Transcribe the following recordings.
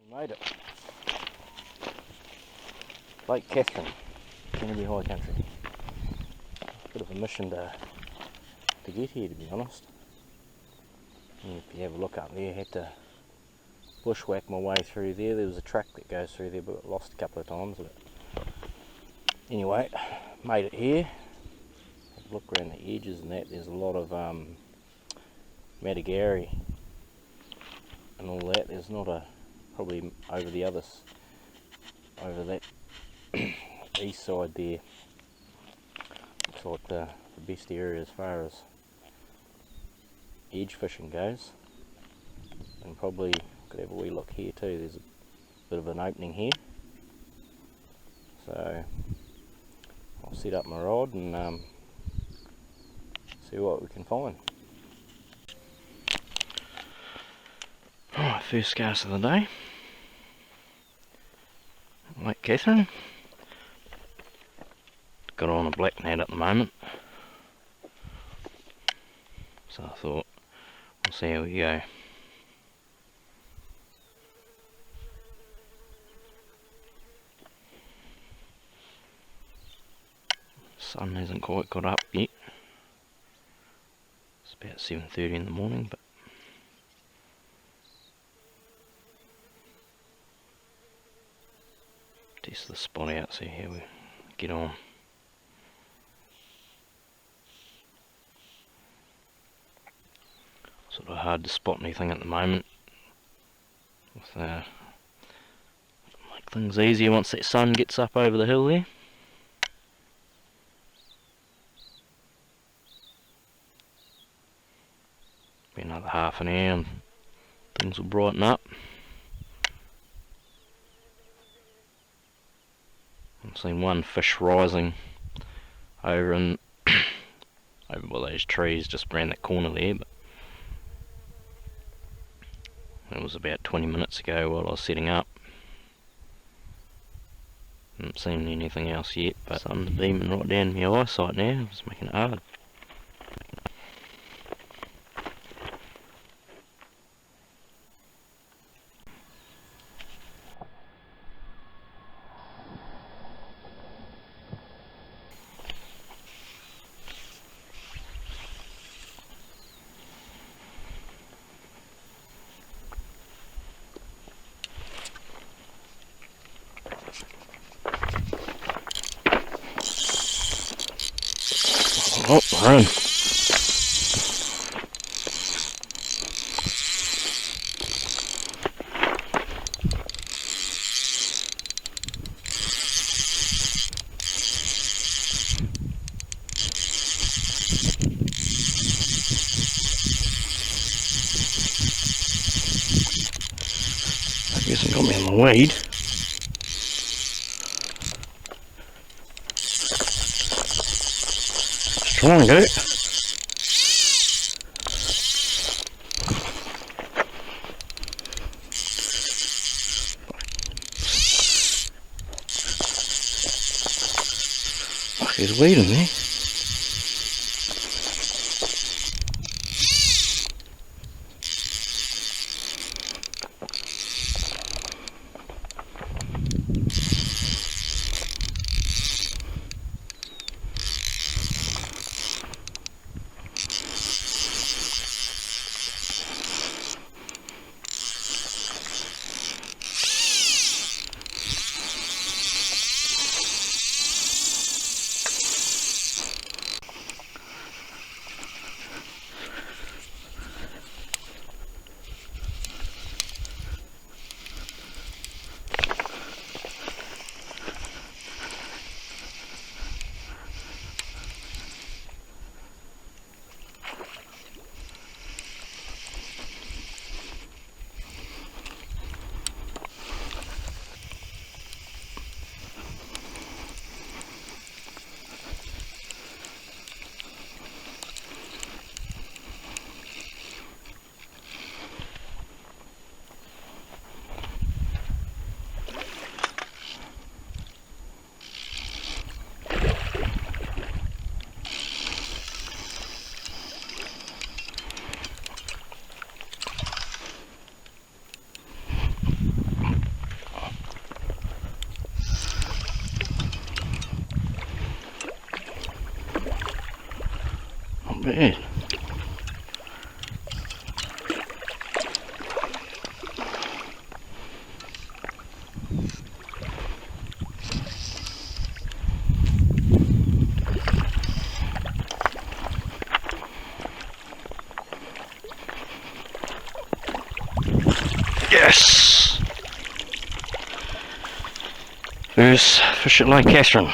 Made it. Lake Catherine, Canterbury High Country. Bit of a mission to get here, to be honest. And if you have a look up there, I had to bushwhack my way through there. There was a track that goes through there, but got lost a couple of times. But anyway, made it here. Look around the edges and that. There's a lot of matagari and all that. There's not a probably over the others, over that east side there. Looks like the best area as far as edge fishing goes. And probably could have a wee look here too. There's a bit of an opening here. So I'll set up my rod and see what we can find. Alright, first cast of the day. Lake Catherine. Got on a black gnat at the moment. So I thought, we'll see how we go. Sun hasn't quite got up yet. It's about 7:30 in the morning, but test the spot out, see how we get on. Sort of hard to spot anything at the moment. Make things easier once that sun gets up over the hill there. Be another half an hour and things will brighten up. I've seen one fish rising over in over by those trees just around that corner there, but it was about 20 minutes ago while I was setting up. Haven't seen anything else yet, but sun's beaming right down my eyesight now. It's making it hard. Oh, run. I guess it got me on the weed. Try and get it. Fuck, there's weed in there. bad. Yes! First fish at Lake Catherine.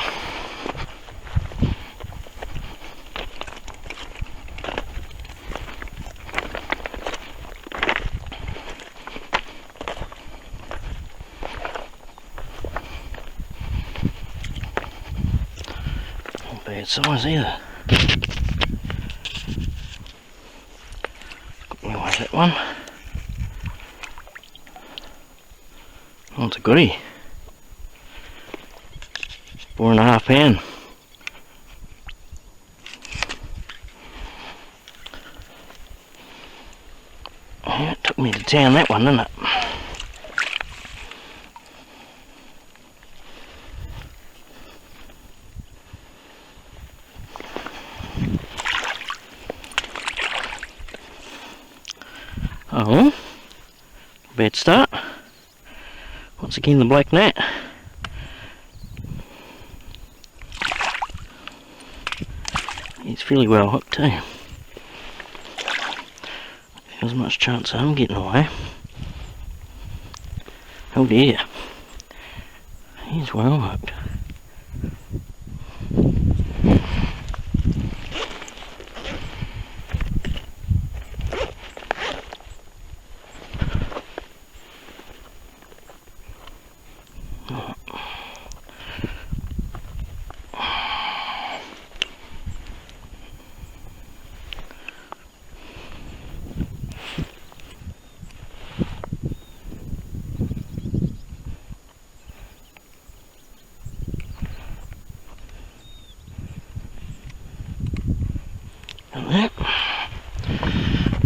Not bad size either. Anyway, that one. Oh, it's a goodie. 4.5 pound. Yeah, it took me to town, that one, didn't it? Oh, bad start. Once again, the black gnat. He's fairly well hooked too. There's much chance of him getting away. Oh dear. He's well hooked.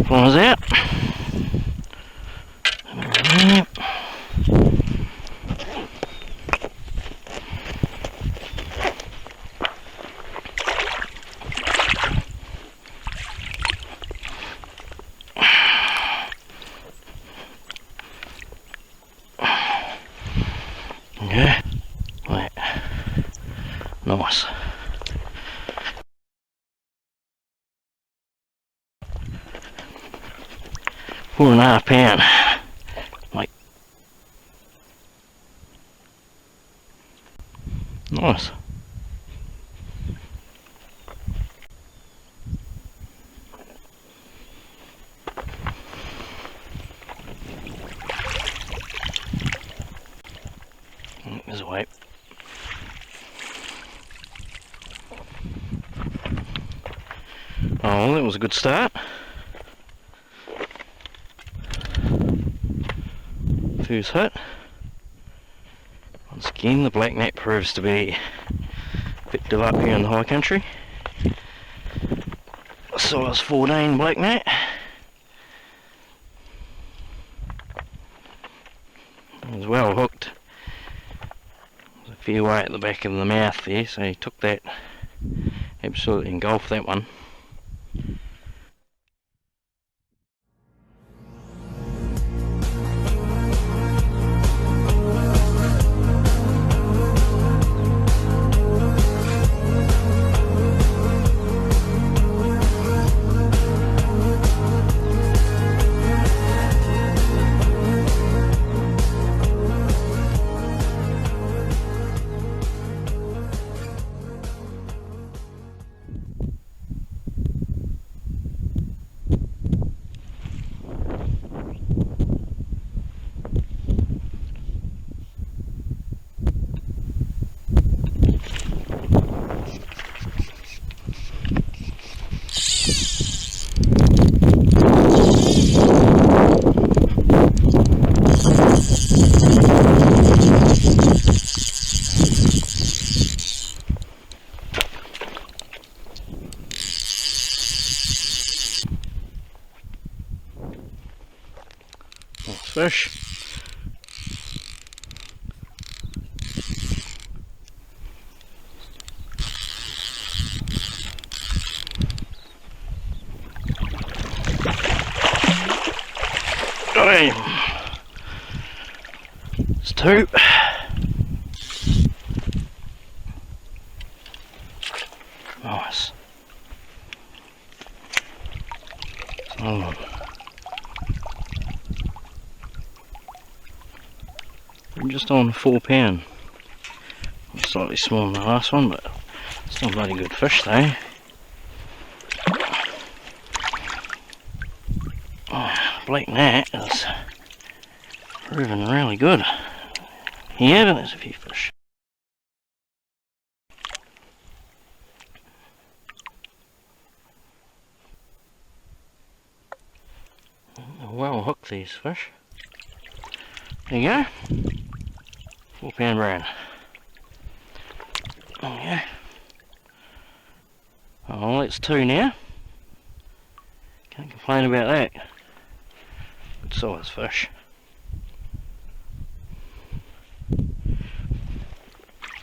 Flies out. Okay, right. Nice. £4.5. Like, nice. There's a weight. Oh, that was a good start. First hit. Once again, the black gnat proves to be effective up here in the high country. Size 14 black gnat. It was well hooked. There's a fair way at the back of the mouth there, so he took that, absolutely engulfed that one. Fish. Got him! It's two. Nice. Oh. We're just on 4 pound. Slightly smaller than the last one, but still bloody good fish though. Oh, black gnat is proving really good. Yeah, but there's a few fish. Well hooked these fish. There you go. 4 pound brown. There we go. Oh, that's 2 now. Can't complain about that. Good size fish.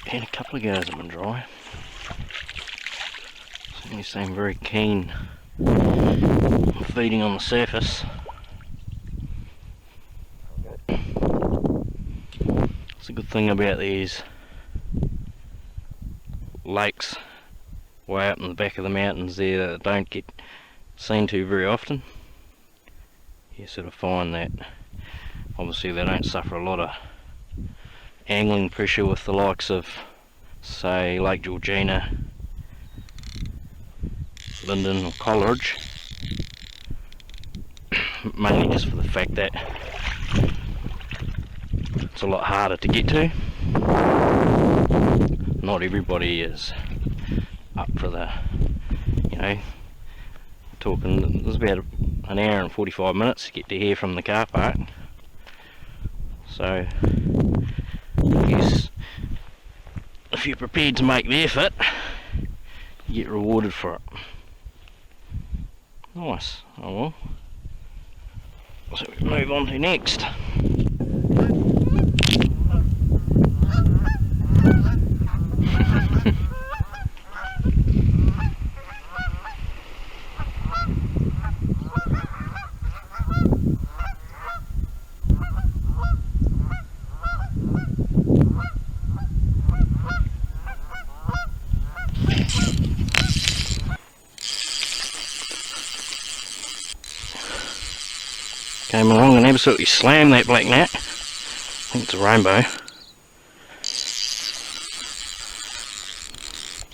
And a couple of goes have been dry. Certainly seem very keen on feeding on the surface. It's a good thing about these lakes way up in the back of the mountains there that don't get seen to very often. You sort of find that obviously they don't suffer a lot of angling pressure with the likes of, say, Lake Georgina, Linden or Coleridge, mainly just for the fact that it's a lot harder to get to. Not everybody is up for the, you know, talking, there's about an hour and 45 minutes to get to here from the car park. So, I guess if you're prepared to make the effort, you get rewarded for it. Nice. Oh well. So we move on to next. Came along and absolutely slammed that black gnat. I think it's a rainbow.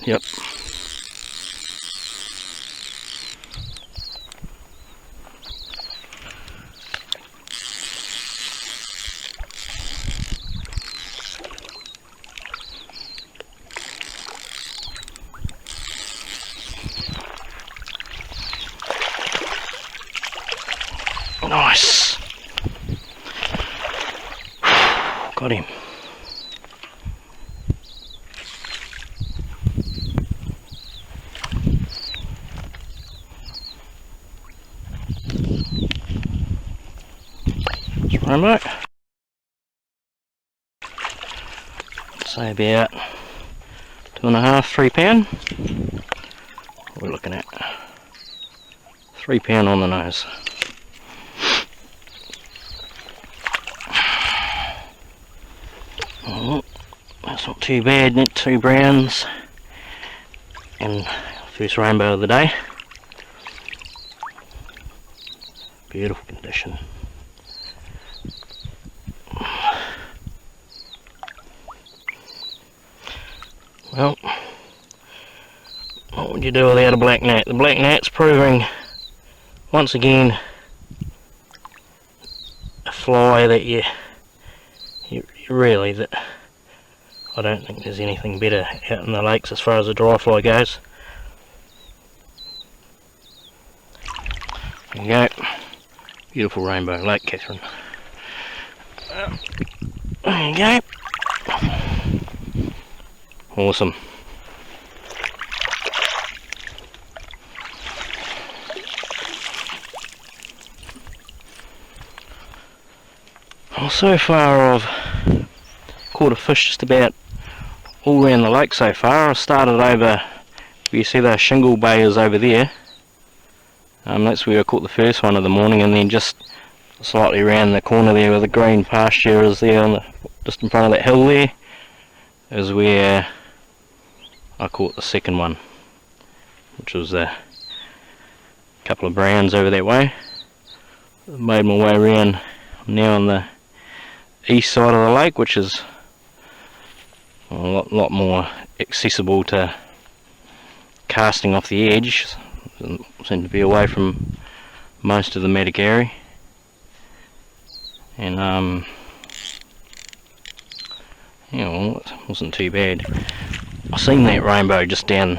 Yep. Nice. Got him. It's rainbow. Say about 2.5, 3 pound. What are we looking at? 3 pound on the nose. Oh, that's not too bad, net 2 browns and first rainbow of the day. Beautiful condition. Well, what would you do without a black gnat? The black gnat's proving once again a fly that you really, that I don't think there's anything better out in the lakes as far as a dry fly goes. There you go. Beautiful rainbow, Lake Catherine. There you go. Awesome. Well, so far I've caught a fish just about all around the lake so far. I started over, you see those shingle bayers over there. That's where I caught the first one of the morning, and then just slightly around the corner there where the green pasture is there, on the, just in front of that hill there, is where I caught the second one, which was a couple of browns over that way. I've made my way around now on the east side of the lake, which is a lot more accessible to casting off the edge. Doesn't seem to be away from most of the Matagari, and yeah, well, it wasn't too bad. I seen that rainbow just down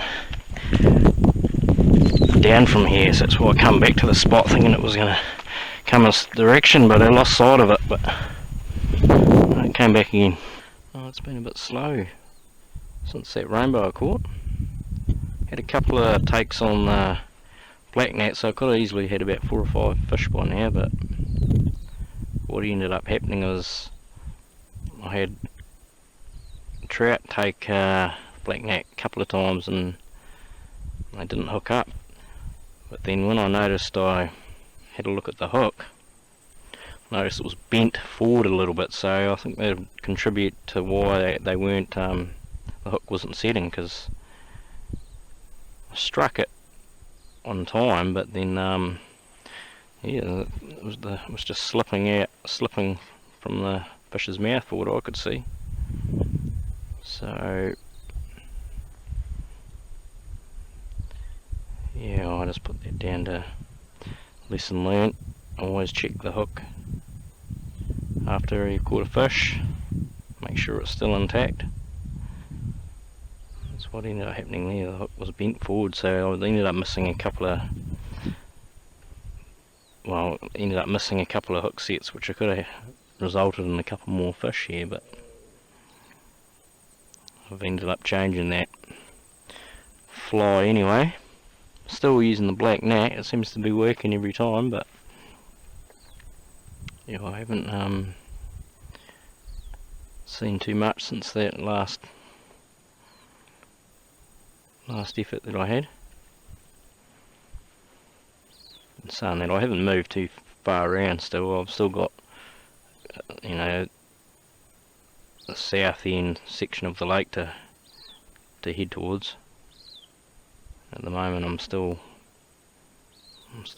from here, so that's why I come back to the spot thinking it was going to come this direction, but I lost sight of it. But it came back again. Oh, it's been a bit slow since that rainbow I caught. Had a couple of takes on black gnat, so I could have easily had about 4 or 5 fish by now, but what ended up happening was I had trout take black gnat a couple of times and they didn't hook up. But then when I noticed, I had a look at the hook, I noticed it was bent forward a little bit, so I think that would contribute to why they weren't, the hook wasn't setting, because I struck it on time, but then yeah, it was just slipping from the fish's mouth for what I could see. So yeah, I just put that down to lesson learnt. Always check the hook after you caught a fish, make sure it's still intact. That's what ended up happening there. The hook was bent forward, so I ended up missing a couple of hook sets, which I could have resulted in a couple more fish here, but I've ended up changing that fly anyway. Still using the black gnat, it seems to be working every time, but yeah, I haven't seen too much since that last effort that I had. And saying that, I haven't moved too far around still. I've still got, you know, the south end section of the lake to head towards. At the moment I'm still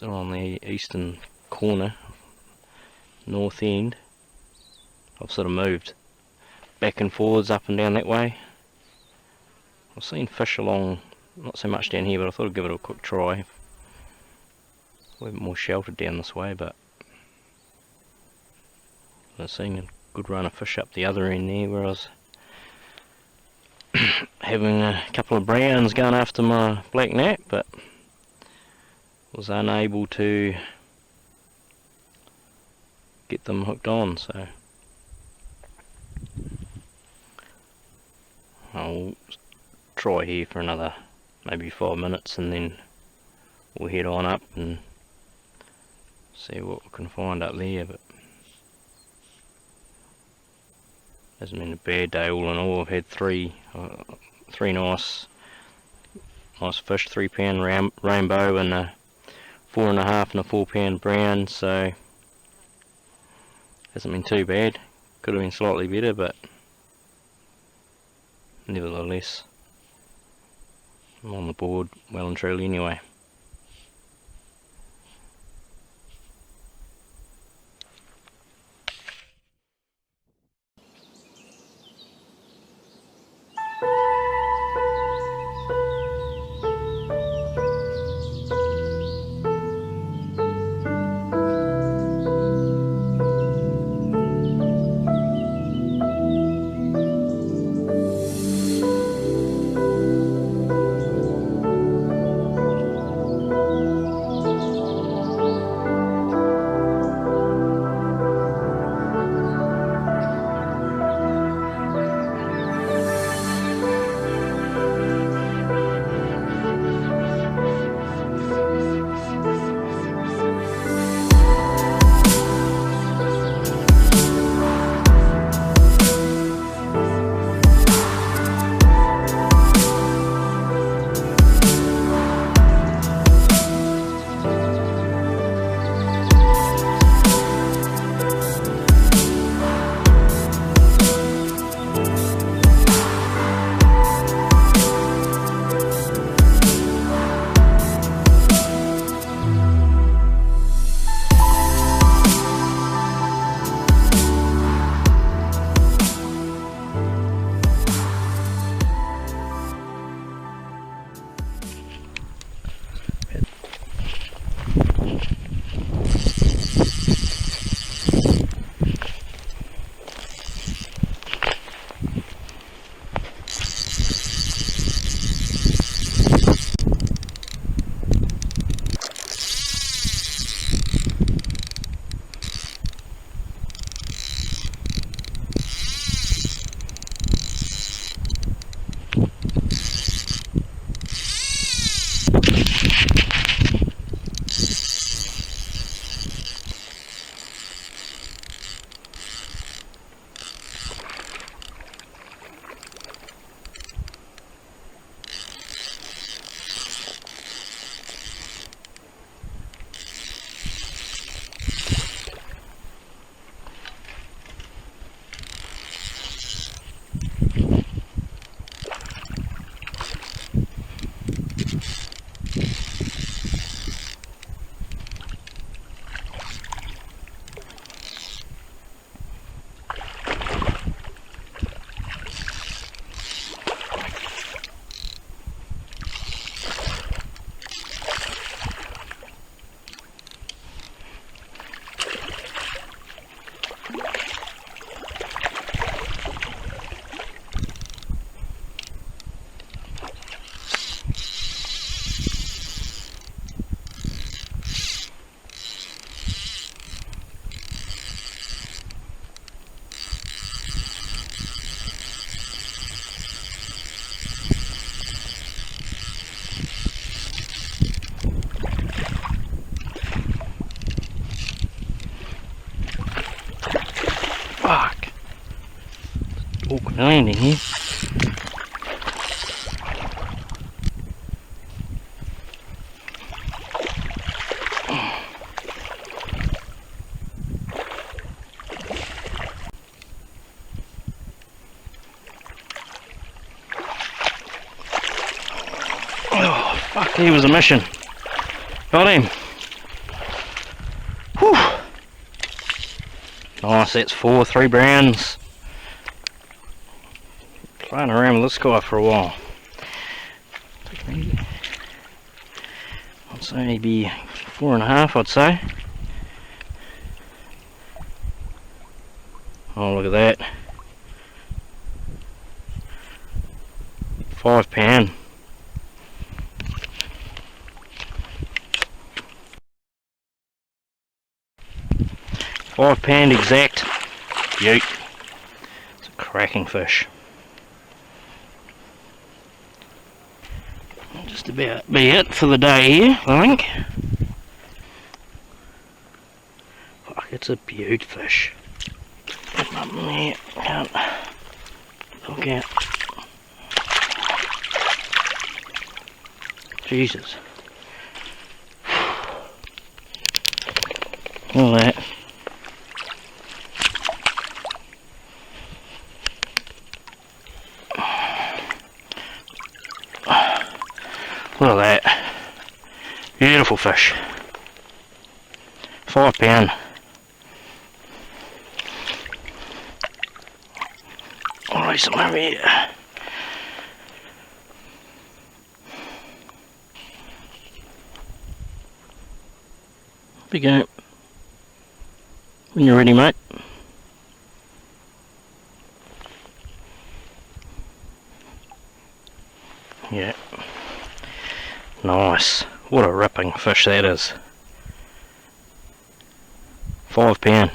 on the eastern corner, north end. I've sort of moved back and forwards, up and down that way. I've seen fish along, not so much down here, but I thought I'd give it a quick try. A little bit more sheltered down this way, but I've seen a good run of fish up the other end there where I was having a couple of browns going after my black gnat, but was unable to get them hooked on, so I'll try here for another maybe 5 minutes and then we'll head on up and see what we can find up there. But hasn't been a bad day all in all. I've had three nice fish, 3 pound rainbow and a 4.5 and a 4 pound brown, so hasn't been too bad. Could have been slightly better, but nevertheless I'm on the board well and truly anyway. awkward landing here. Oh, fuck, he was a mission. Got him. Whew. Nice, that's 3 browns. Playing around with this guy for a while. I'd say maybe 4.5, I'd say. Oh, look at that. 5 pound. £5 exact. Beaut. It's a cracking fish. Just about be it for the day here, I think. Fuck, it's a beaut fish. Get him up in there. Can't look out. Jesus. All that. Look at that. Beautiful fish. 5 pound. I'll raise him over here. Up you go. When you're ready, mate. Yeah. Nice. What a ripping fish that is. 5 pound.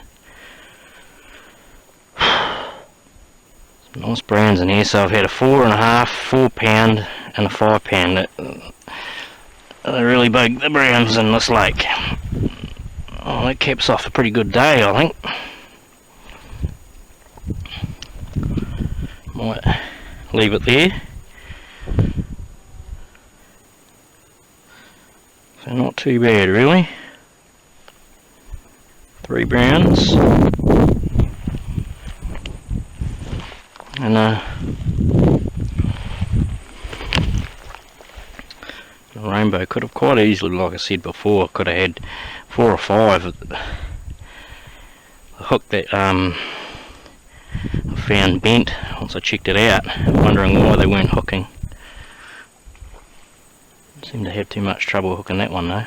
Some nice browns in here. So I've had a 4.5, 4 pound and a 5 pound. They're really big, the browns in this lake. Oh, that caps off a pretty good day, I think. Might leave it there. So not too bad, really. 3 browns. And a rainbow. Could have quite easily, like I said before, could have had 4 or 5. The hook that I found bent once I checked it out, wondering why they weren't hooking. Seemed to have too much trouble hooking that one though.